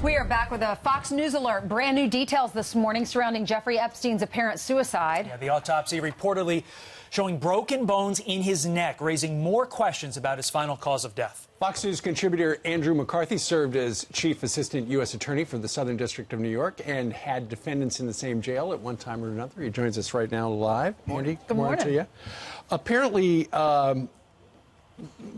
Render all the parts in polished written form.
We are back with a Fox News alert. Brand new details this morning surrounding Jeffrey Epstein's apparent suicide. Yeah, the autopsy reportedly showing broken bones in his neck, raising more questions about his final cause of death. Fox News contributor Andrew McCarthy served as Chief Assistant U.S. Attorney for the Southern District of New York and had defendants in the same jail at one time or another. He joins us right now live. Andy, good morning to you. Apparently,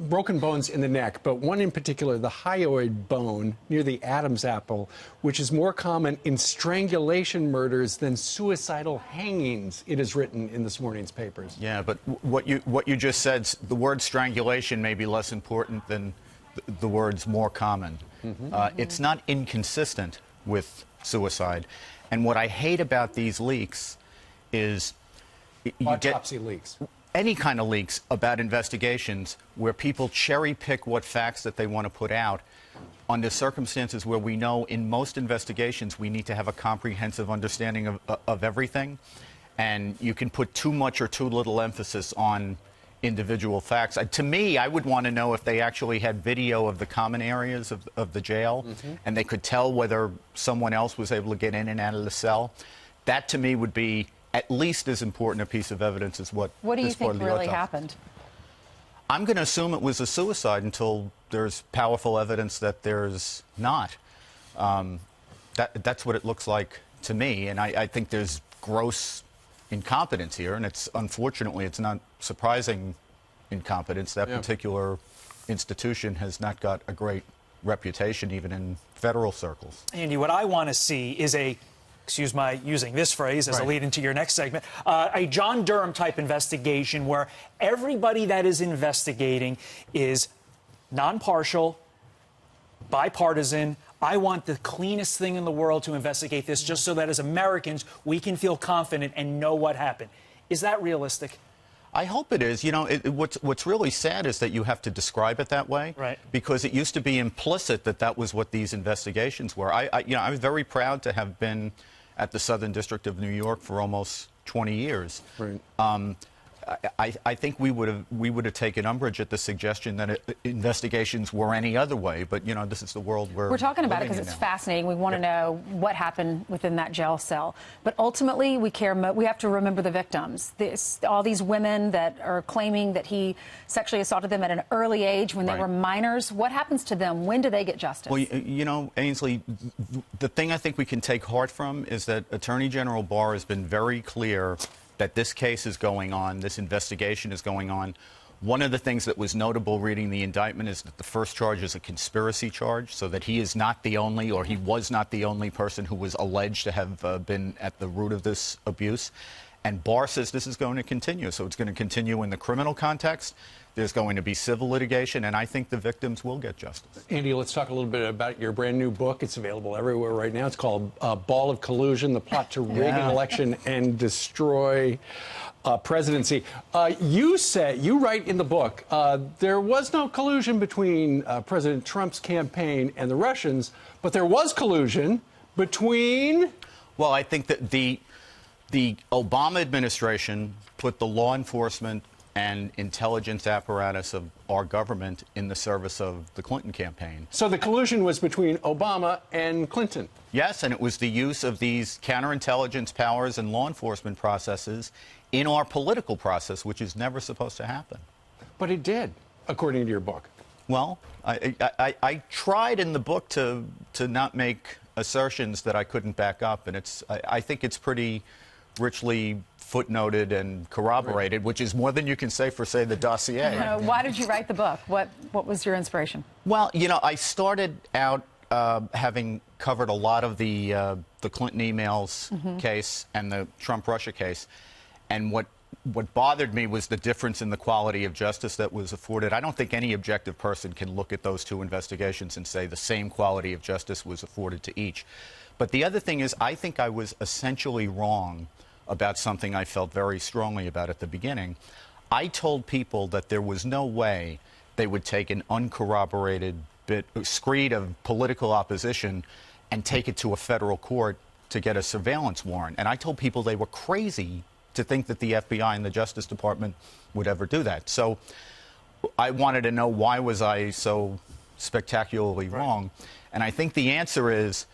broken bones in the neck, but one in particular, the hyoid bone near the Adam's apple, which is more common in strangulation murders than suicidal hangings, it is written in this morning's papers. Yeah, but what you just said, the word strangulation may be less important than the words more common. It's not inconsistent with suicide. And what I hate about these leaks is Autopsy leaks. Any kind of leaks about investigations where people cherry pick what facts that they want to put out under circumstances where we know in most investigations we need to have a comprehensive understanding of everything, and you can put too much or too little emphasis on individual facts. To me, I would want to know if they actually had video of the common areas of the jail and they could tell whether someone else was able to get in and out of the cell. That to me would be at least as important a piece of evidence as what do you is part think of the really autopsy. happened? I'm going to assume it was a suicide until there's powerful evidence that there's not. That's what it looks like to me, and I think there's gross incompetence here, and unfortunately it's not surprising incompetence. That particular institution has not got a great reputation even in federal circles. Andy, what I want to see is excuse my using this phrase as a lead into your next segment, a John Durham type investigation where everybody that is investigating is non-partial, bipartisan. I want the cleanest thing in the world to investigate this just so that as Americans we can feel confident and know what happened. Is that realistic? I hope it is. You know, what's really sad is that you have to describe it that way, right? Because it used to be implicit that that was what these investigations were. I was very proud to have been at the Southern District of New York for almost 20 years. Right. I think we would have taken umbrage at the suggestion that investigations were any other way. But you know, this is the world we're talking about it because it's now. fascinating. We want to know what happened within that jail cell. But ultimately, we have to remember the victims. All these women that are claiming that he sexually assaulted them at an early age when they were minors. What happens to them? When do they get justice? Well, you know, Ainsley, the thing I think we can take heart from is that Attorney General Barr has been very clear that this case is going on, this investigation is going on. One of the things that was notable reading the indictment is that the first charge is a conspiracy charge, so that he is not the only, or he was not the only person who was alleged to have been at the root of this abuse. And Barr says this is going to continue. So it's going to continue in the criminal context. There's going to be civil litigation, and I think the victims will get justice. Andy, let's talk a little bit about your brand new book. It's available everywhere right now. It's called Ball of Collusion, the plot to rig an election and destroy presidency. You write in the book, there was no collusion between President Trump's campaign and the Russians, but there was collusion between... Well, I think that the Obama administration put the law enforcement and intelligence apparatus of our government in the service of the Clinton campaign. So the collusion was between Obama and Clinton? Yes, and it was the use of these counterintelligence powers and law enforcement processes in our political process, which is never supposed to happen. But it did, according to your book. Well, I tried in the book to not make assertions that I couldn't back up, and I think it's pretty richly footnoted and corroborated, which is more than you can say for, say, the dossier. Why did you write the book? What was your inspiration? Well, you know, I started out having covered a lot of the Clinton emails case and the Trump-Russia case, and what bothered me was the difference in the quality of justice that was afforded. I don't think any objective person can look at those two investigations and say the same quality of justice was afforded to each. But the other thing is, I think I was essentially wrong about something I felt very strongly about at the beginning. I told people that there was no way they would take an uncorroborated screed of political opposition and take it to a federal court to get a surveillance warrant. And I told people they were crazy to think that the FBI and the Justice Department would ever do that. So I wanted to know, why was I so spectacularly wrong. And I think the answer is,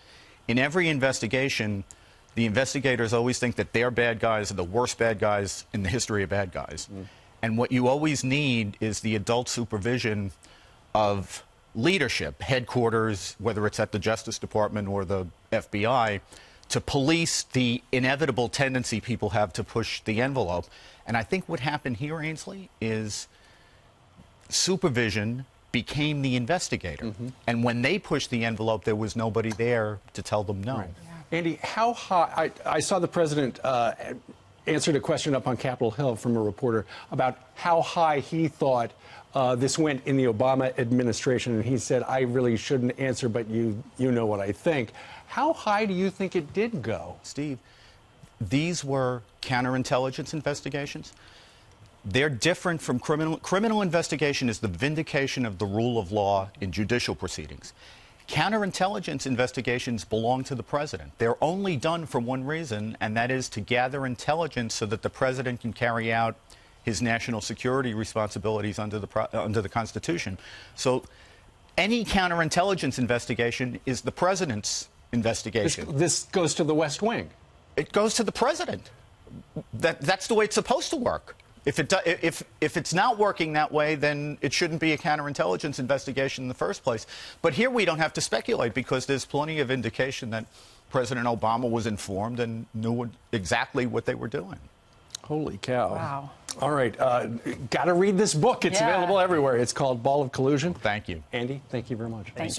in every investigation, the investigators always think that their bad guys are the worst bad guys in the history of bad guys. And what you always need is the adult supervision of leadership, headquarters, whether it's at the Justice Department or the FBI, to police the inevitable tendency people have to push the envelope. And I think what happened here, Ainsley, is supervision became the investigator. And when they pushed the envelope, there was nobody there to tell them no. Right. Andy, how high? I saw the president answered a question up on Capitol Hill from a reporter about how high he thought this went in the Obama administration, and he said, I really shouldn't answer, but you know what I think. How high do you think it did go? Steve, these were counterintelligence investigations. They're different from criminal. Criminal investigation is the vindication of the rule of law in judicial proceedings. Counterintelligence investigations belong to the president. They're only done for one reason, and that is to gather intelligence so that the president can carry out his national security responsibilities under the Constitution. So any counterintelligence investigation is the president's investigation. This goes to the West Wing. It goes to the president. That's the way it's supposed to work. If it's not working that way, then it shouldn't be a counterintelligence investigation in the first place. But here we don't have to speculate because there's plenty of indication that President Obama was informed and knew exactly what they were doing. Holy cow. Wow. All right. Got to read this book. It's available everywhere. It's called Ball of Collusion. Thank you. Andy, thank you very much. Thank you.